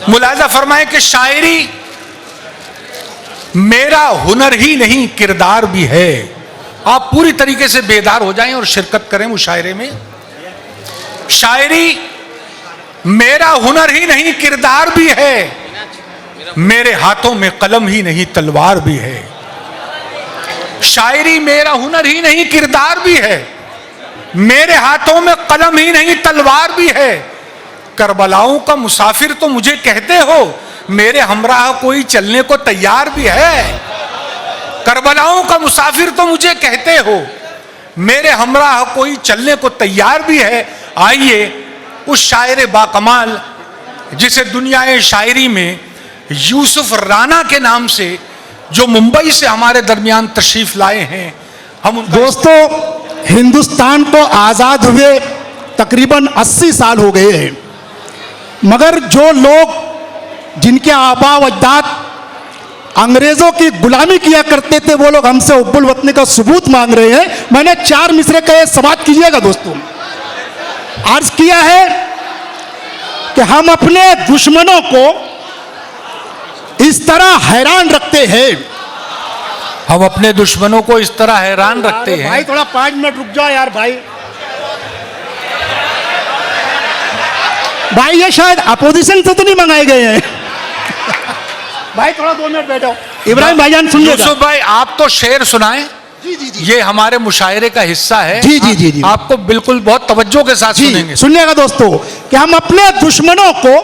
मुलाजा फरमाए कि शायरी मेरा हुनर ही नहीं किरदार भी है। आप पूरी तरीके से बेदार हो जाएं और शिरकत करें मुशायरे में। शायरी मेरा हुनर ही नहीं किरदार भी है, मेरे हाथों में कलम ही नहीं तलवार भी है। शायरी मेरा हुनर ही नहीं किरदार भी है, मेरे हाथों में कलम ही नहीं तलवार भी है। करबलाओं का मुसाफिर तो मुझे कहते हो, मेरे हमराह कोई चलने को तैयार भी है। करबलाओं का मुसाफिर तो मुझे कहते हो, मेरे हमराह कोई चलने को तैयार भी है। आइए उस शायर बाकमाल जिसे दुनियाए शायरी में यूसुफ राना के नाम से, जो मुंबई से हमारे दरमियान तशरीफ लाए हैं, हम दोस्तों, हिंदुस्तान को आज़ाद हुए तकरीबन 80 साल हो गए हैं, मगर जो लोग जिनके आबा व अजदाद अंग्रेजों की गुलामी किया करते थे, वो लोग हमसे हुब्बुल वतनी का सबूत मांग रहे हैं। मैंने 4 मिसरे का ये समाप्त कीजिएगा दोस्तों। अर्ज किया है कि हम अपने दुश्मनों को इस तरह हैरान रखते हैं, हम अपने दुश्मनों को इस तरह हैरान रखते हैं। भाई थोड़ा 5 मिनट रुक जाओ यार भाई। भाई ये शायद अपोजिशन से तो नहीं मंगाए गए हैं। भाई थोड़ा 2 मिनट बैठो। इब्राहिम भाईजान सुनिए। यूसुफ भाई आप तो शेर सुनाएं। जी जी जी, ये हमारे मुशायरे का हिस्सा है। जी जी जी जी, आपको बिल्कुल बहुत तवज्जो के साथ सुनेंगे। सुनिएगा दोस्तों कि हम अपने दुश्मनों को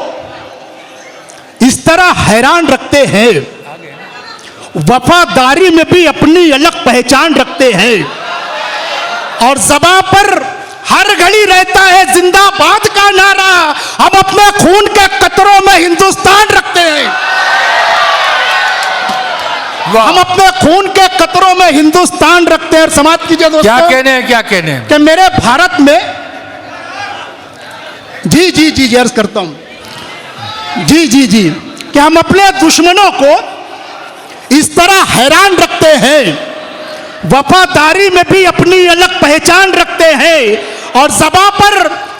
इस तरह हैरान रखते हैं, वफादारी में भी अपनी अलग पहचान रखते हैं, और ज़बां पर हर घड़ी रहता है जिंदाबाद का नारा। हम अपने खून के कतरों में हिंदुस्तान रखते हैं, हम अपने खून के कतरों में हिंदुस्तान रखते हैं। समाप्त कीजिए दोस्तों। क्या कहने हैं, क्या कहने हैं? कि मेरे भारत में, जी जी जी जी अर्ज करता हूं, जी जी जी, कि हम अपने दुश्मनों को इस तरह हैरान रखते हैं, वफादारी में भी अपनी अलग पहचान रखते हैं, और ज़बां पर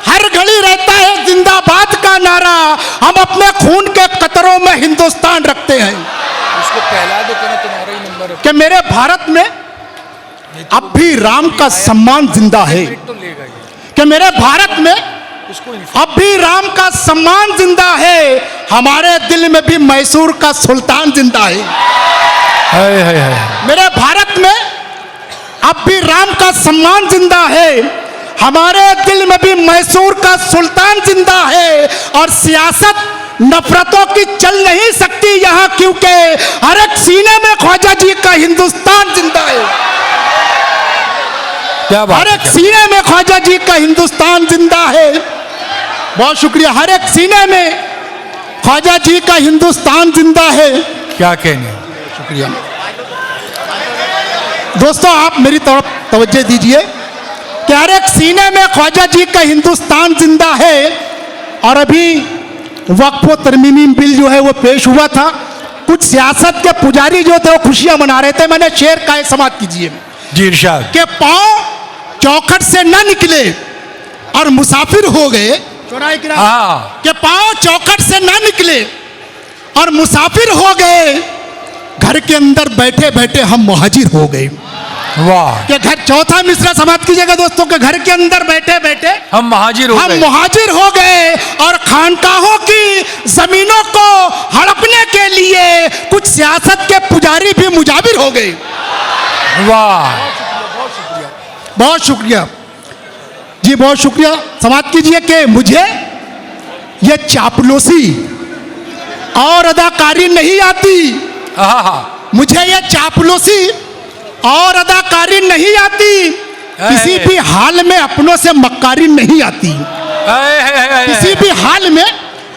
हर घड़ी रहता है जिंदाबाद का नारा। हम अपने खून के कतरों में हिंदुस्तान रखते हैं। उसको कहला दो कि तुम्हारा ही नंबर है। कि मेरे भारत में अब भी राम का सम्मान जिंदा है, तो लेगा ये। कि मेरे भारत में उसको अब भी राम का सम्मान जिंदा है, हमारे दिल में भी मैसूर का सुल्तान जिंदा है। मेरे भारत में अब भी राम का सम्मान जिंदा है, हमारे दिल में भी मैसूर का सुल्तान जिंदा है, और सियासत नफरतों की चल नहीं सकती यहाँ, क्योंकि हर एक सीने में ख्वाजा जी का हिंदुस्तान जिंदा है। क्या बात हर है, एक सीने में ख्वाजा जी का हिंदुस्तान जिंदा है। बहुत शुक्रिया। हर एक सीने में ख्वाजा जी का हिंदुस्तान जिंदा है। क्या कहने हैं? शुक्रिया दोस्तों, आप मेरी तरफ तवज्जो दीजिए कि हर एक सीने में ख्वाजा जी का हिंदुस्तान जिंदा है। और अभी वक्फ व तरमीमी बिल जो है वो पेश हुआ था, कुछ सियासत के पुजारी जो थे वो खुशियां मना रहे थे। मैंने शेर का समाप्त कीजिए जी इरशाद। के पांव चौखट से न निकले और मुसाफिर हो गए, के पांव चौखट से न निकले और मुसाफिर हो गए, घर के अंदर बैठे बैठे हम मुहाजिर हो गए। वाह। के घर, चौथा मिसरा समाप्त कीजिएगा दोस्तों, के घर के अंदर बैठे बैठे हम मुहाजिर हो गए, और खानकाहों की जमीनों को हड़पने के लिए कुछ सियासत के पुजारी भी मुजाबिर हो गए। वाह, बहुत शुक्रिया जी, बहुत शुक्रिया। समाप्त कीजिए कि मुझे ये चापलूसी और अदाकारी नहीं आती, मुझे ये चापलूसी और अदाकारी नहीं आती, किसी भी हाल में अपनों से मक्कारी नहीं आती, किसी भी हाल में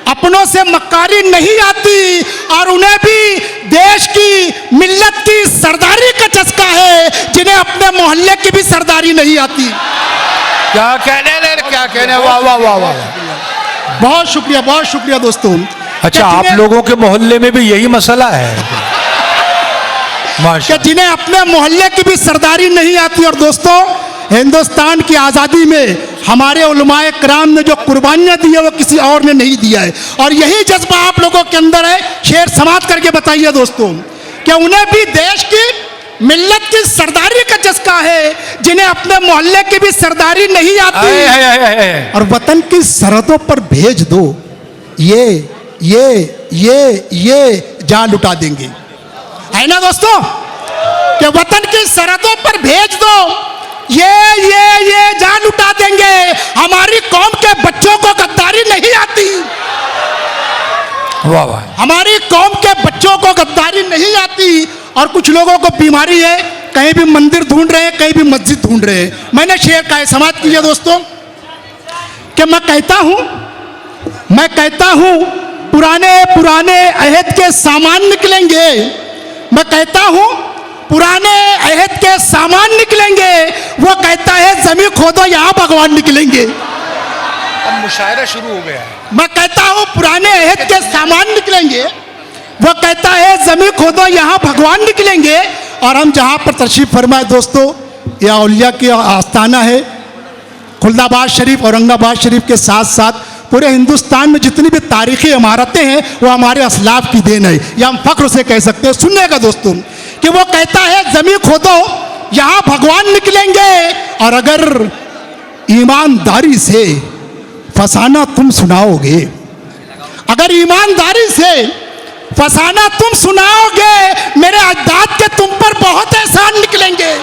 अपनों से मक्कारी नहीं आती, और उन्हें भी देश की मिल्लत की सरदारी का चस्का है, जिन्हें अपने मोहल्ले की भी सरदारी नहीं आती। क्या कहने, क्या कहने, वाह वाह वाह वाह। बहुत शुक्रिया दोस्तों। अच्छा, आप लोगों के मोहल्ले में भी यही मसला है कि जिन्हें अपने मोहल्ले की भी सरदारी नहीं आती। और दोस्तों, हिंदुस्तान की आज़ादी में हमारे उलमाए कराम ने जो कुर्बानियां दी है वो किसी और ने नहीं दिया है। और यही जज्बा आप लोगों के अंदर है। शेर समाप्त करके बताइए दोस्तों कि उन्हें भी देश की मिल्लत की सरदारी का चस्का है, जिन्हें अपने मोहल्ले की भी सरदारी नहीं आती, और वतन की सरहदों पर भेज दो ये जान लुटा देंगे। है ना दोस्तों कि वतन की सरहदों पर भेज दो ये जान लुटा देंगे। हमारी कौम के बच्चों को गद्दारी नहीं आती। वाह वाह। हमारी कौम के बच्चों को गद्दारी नहीं आती। और कुछ लोगों को बीमारी है, कहीं भी मंदिर ढूंढ रहे हैं, कहीं भी मस्जिद ढूंढ रहे हैं। मैंने शेर का समाप्त किया दोस्तों कि मैं कहता हूं पुराने अहद के सामान निकलेंगे। मैं कहता हूं पुराने अहद के सामान निकलेंगे। वो कहता है जमीन खोदो यहां भगवान निकलेंगे। अब मुशायरा शुरू हो गया है। मैं कहता हूं पुराने अहद के सामान निकलेंगे। वो कहता है जमीन खोदो यहां भगवान निकलेंगे। और हम जहां पर तशरीफ फरमाए दोस्तों, यह औलिया की आस्थाना है। खुलदाबाद शरीफ, औरंगाबाद शरीफ के साथ साथ पूरे हिंदुस्तान में जितनी भी तारीखी इमारतें हैं वो हमारे असलाफ की देन है। यह हम फख्र से कह सकते हैं। सुनिएगा दोस्तों कि वो कहता है जमीन खोदो यहां भगवान निकलेंगे। और अगर ईमानदारी से फसाना तुम सुनाओगे, अगर ईमानदारी से फसाना तुम सुनाओगे, मेरे अजदाद के तुम पर बहुत एहसान निकलेंगे।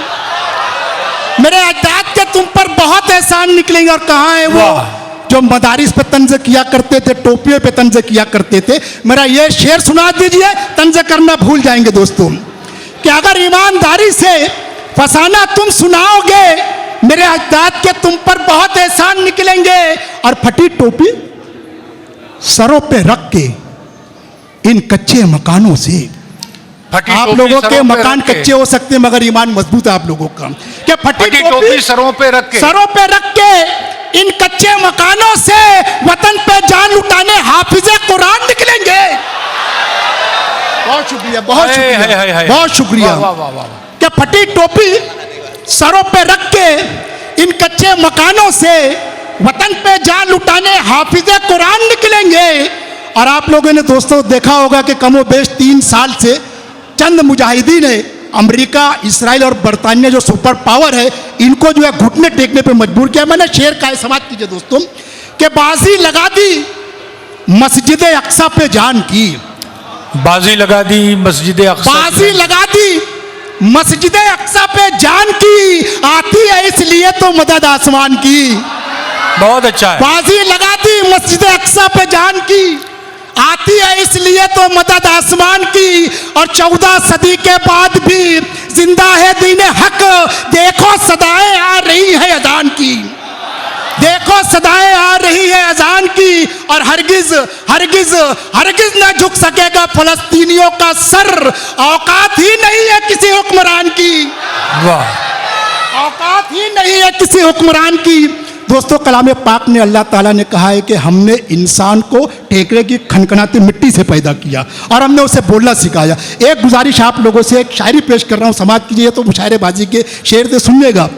मेरे अजदाद के तुम पर बहुत एहसान निकलेंगे। और कहाँ है वो जो मदारिस पे तंज किया करते थे, टोपियों पे तंज किया करते थे। मेरा ये शेर सुना दीजिए, तंज करना भूल जाएंगे दोस्तों कि अगर ईमानदारी से फसाना तुम सुनाओगे, मेरे अजदाद के तुम पर बहुत एहसान निकलेंगे। और फटी टोपी सरों पे रख के इन कच्चे मकानों से, आप लोगों के मकान कच्चे हो सकते हैं मगर ईमान मजबूत है आप लोगों का, कि फटी टोपी सरों पे रख के इन कच्चे मकानों से वतन पे जान लुटाने हाफिजे कुरान निकलेंगे। बहुत शुक्रिया, बहुत शुक्रिया, बहुत शुक्रिया। कि फटी टोपी सरों पे रख के इन कच्चे मकानों से वतन पे जान लुटाने हाफिजे कुरान निकलेंगे। और आप लोगों ने दोस्तों देखा होगा कि कमोबेश 3 साल से चंद मुजाहिदीन ने अमेरिका, इस्राइल और बरतानिया जो सुपर पावर है, इनको जो है घुटने टेकने पे मजबूर किया। मैंने शेर का समाप्त कीजिए दोस्तों कि बाजी लगा दी मस्जिद अक्सा पे जान की। बाजी लगा दी मस्जिद अक्सा, बाजी लगा दी मस्जिद अक्सा पे जान की। आती है इसलिए तो मदद आसमान की। बहुत अच्छा है। बाजी लगा दी मस्जिद अक्सा पे जान की, आती है इसलिए तो मदद आसमान की। और 14 सदी के बाद भी जिंदा है दीन हक। देखो सदाएं आ रही है अजान की, देखो सदाएं आ रही है अजान की। और हरगिज हरगिज हरगिज न झुक सकेगा फलस्तीनियों का सर। औकात ही नहीं है किसी हुक्मरान की, वाह, औकात ही नहीं है किसी हुक्मरान की। दोस्तों कलाम पाक ने, अल्लाह ताला ने कहा है कि हमने इंसान को टेकरे की खनखनाती मिट्टी से पैदा किया और हमने उसे बोलना सिखाया। एक गुजारिश आप लोगों से, एक शायरी पेश कर रहा हूँ, समाप्त कीजिए तो मुशायरेबाजी के शेर से सुनिएगा।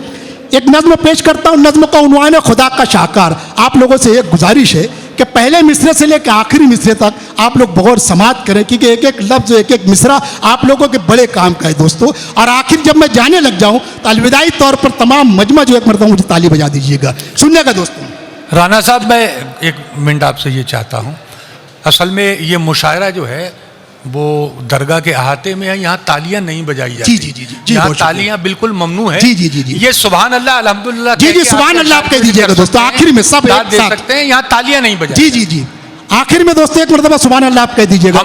एक नज्म पेश करता हूँ, नज्म का उन्वान है खुदा का शाहकार। आप लोगों से एक गुजारिश है कि पहले मिसरे से लेकर आखिरी मिसरे तक आप लोग गौर समाप्त करें, क्योंकि एक एक लफ्ज़, एक एक मिसरा आप लोगों के बड़े काम का है दोस्तों। और आखिर जब मैं जाने लग जाऊं तो अलविदाई तौर पर तमाम मजमा जो एक मरतबा मुझे ताली बजा दीजिएगा। सुनिएगा दोस्तों। राना साहब, मैं एक मिनट आपसे ये चाहता हूँ, असल में ये मुशायरा जो है वो दरगाह के अहाते में है, यहाँ तालियां नहीं बजाई जाती। जी जी जी, यहाँ तालियां बिल्कुल ममनू है। जी जी जी जी, ये सुभान अल्लाह अल्हम्दुलिल्लाह जी जी, सुभान अल्लाह आप कह दीजिएगा दोस्तों। आखिर में सब एक दे साथ सकते हैं, यहाँ तालियां नहीं बजाई। जी जी जी, आखिर में दोस्तों एक मरतबा सुभान अल्लाह आप कह दीजिएगा।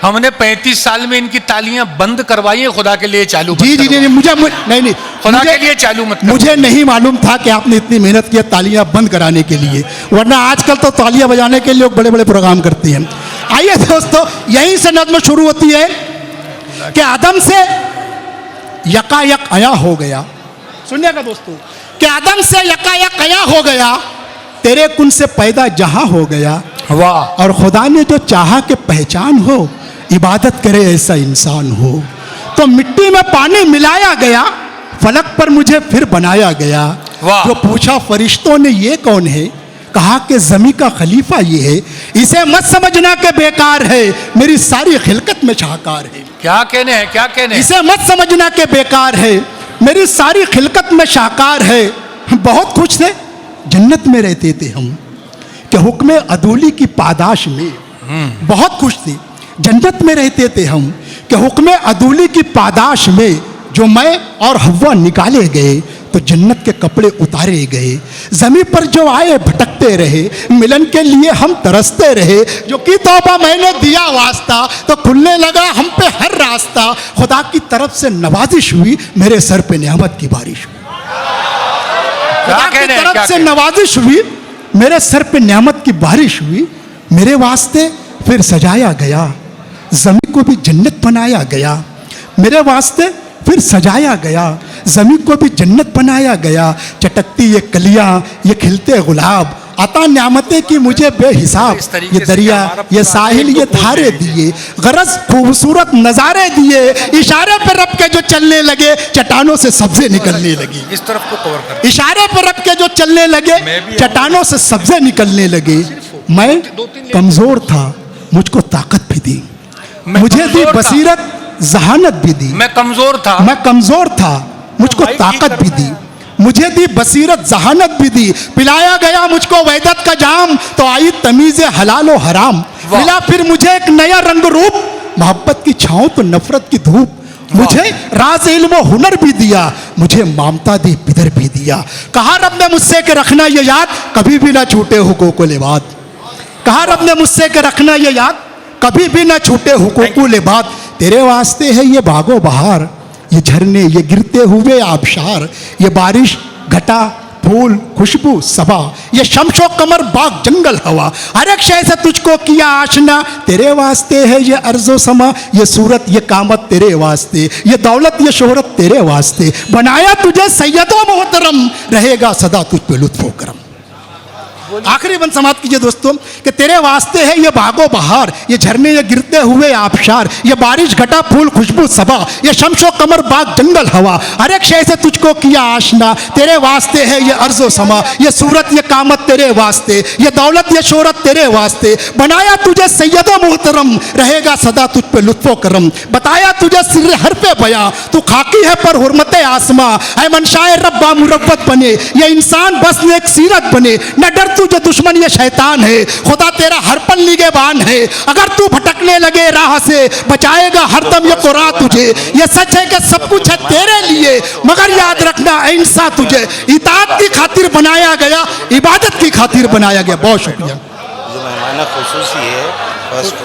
हमने 35 साल में इनकी तालियां बंद करवाई है, खुदा के लिए चालू। जी जी जी, मुझे नहीं, खुदा के लिए चालू मत। मुझे नहीं मालूम था कि आपने इतनी मेहनत की तालियां बंद कराने के लिए, वरना आजकल तो तालियां बजाने के लिए लोग बड़े बड़े प्रोग्राम करते हैं। आइए दोस्तों, यहीं से नज़्म शुरू होती है कि आदम से यकायक अया हो गया। सुनिएगा दोस्तों कि आदम से यकायक अया हो गया, तेरे कुन से पैदा जहां हो गया। वाह। और खुदा ने जो चाहा कि पहचान हो, इबादत करे ऐसा इंसान हो। तो मिट्टी में पानी मिलाया गया, फलक पर मुझे फिर बनाया गया। वाह। जो पूछा फरिश्तों ने ये कौन है, कहा कि ज़मीं का खलीफा ये है। इसे मत समझना कि बेकार है, मेरी सारी खिलकत में शाहकार है। क्या कहने हैं, क्या कहने हैं? इसे मत समझना कि बेकार है, मेरी सारी खिलकत में शाहकार है। बहुत खुश थे, जन्नत में रहते थे हम, कि हुक्म अदूली की पादाश में। बहुत खुश थे, जन्नत में रहते थे हम, कि हुक्म अदूली की पादाश में। जो मैं और हव्वा निकाले गए तो जन्नत के कपड़े उतारे गए। ज़मीं पर जो आए भटकते रहे, मिलन के लिए हम तरसते रहे। जो की तौबा मैंने दिया वास्ता, तो खुलने लगा हम पे हर रास्ता। खुदा की तरफ से नवाजिश हुई, मेरे सर पे नेमत की बारिश हुई। खुदा की तरफ से नवाजिश हुई, मेरे सर पे नेमत की बारिश हुई। मेरे वास्ते फिर सजाया गया, ज़मीं को भी जन्नत बनाया गया। मेरे वास्ते फिर सजाया गया, ज़मीं को भी जन्नत बनाया गया। चटकती ये कलियां, ये खिलते गुलाब, अता न्यामतें की मुझे बेहिसाब। ये दरिया, ये साहिल, ये धारे दिए, गरज खूबसूरत नज़ारे दिए। इशारे पर रब के जो चलने लगे, चट्टानों से सब्ज़े निकलने लगी। इस तरफ को कवर कर। इशारे पर रब के जो चलने लगे, चट्टानों से सब्ज़े निकलने लगे। मैं कमज़ोर था, मुझको ताकत भी दी। मुझे दी बसीरत, जहानत भी दी। मैं कमजोर था, मुझको ताकत भी दी। मुझे दी बसीरत, जहानत भी दी। पिलाया गया मुझको वहदत का जाम, तो आई तमीज़े हलाल व हराम। मिला फिर मुझे एक नया रंग रूप, मोहब्बत की छाँव तो नफरत की धूप। मुझे राज इल्म व हुनर भी दिया, मुझे ममता दी पिदर भी दिया। कहा रब ने मुझसे कि रखना ये याद, कभी भी ना छूटे हुकूकुल इबाद। कहा रब ने मुझसे कि रखना ये याद, कभी भी ना छूटे हुकूकुल इबाद। तेरे वास्ते है ये बागो बहार, ये झरने, ये गिरते हुए आबशार, ये बारिश, घटा, फूल, खुशबू, सबा, ये शमशो कमर, बाग, जंगल, हवा। हर एक शय से तुझको किया आशना, तेरे वास्ते है ये अर्जो समा। ये सूरत, ये कामत तेरे वास्ते, ये दौलत, ये शोहरत तेरे वास्ते। बनाया तुझे सैयदो मोहतरम, रहेगा सदा तुझ पे लुत्फो करम। आखिरी बंद समाप्त कीजिए दोस्तों, कि तेरे वास्ते है ये बागो बहार, ये झरने, ये गिरते हुए आबशार, ये बारिश, घटा, फूल, खुशबू, सबा, ये शमशो कमर, बाग, जंगल, हवा। हर एक शय से तुझको किया आशना, तेरे वास्ते है ये अर्जो समा। ये सूरत, ये कामत तेरे वास्ते, ये दौलत, ये शोहरत तेरे वास्ते। बनाया तुझे सैयदो मोहतरम, रहेगा सदा तुझ पे लुत्फो करम। बताया तुझे सिर हर पे बयां, तू खाकी है पर हुर्मते आसमां। है मनशाए रब्बा मुरव्वत बने, ये इंसान बस एक सीरत बने। न डर जो दुश्मन ये शैतान है, खुदा तेरा हर पल निगहबान है। अगर तू भटकने लगे राह से, बचाएगा हरदम ये कुरान तुझे। ये सच है कि सब कुछ है तेरे लिए, मगर याद रखना ऐ इंसान तुझे इताअत की खातिर बनाया गया, इबादत की खातिर बनाया गया। बहुत शुक्रिया। जो मेहमान खुसूसी है फर्स्ट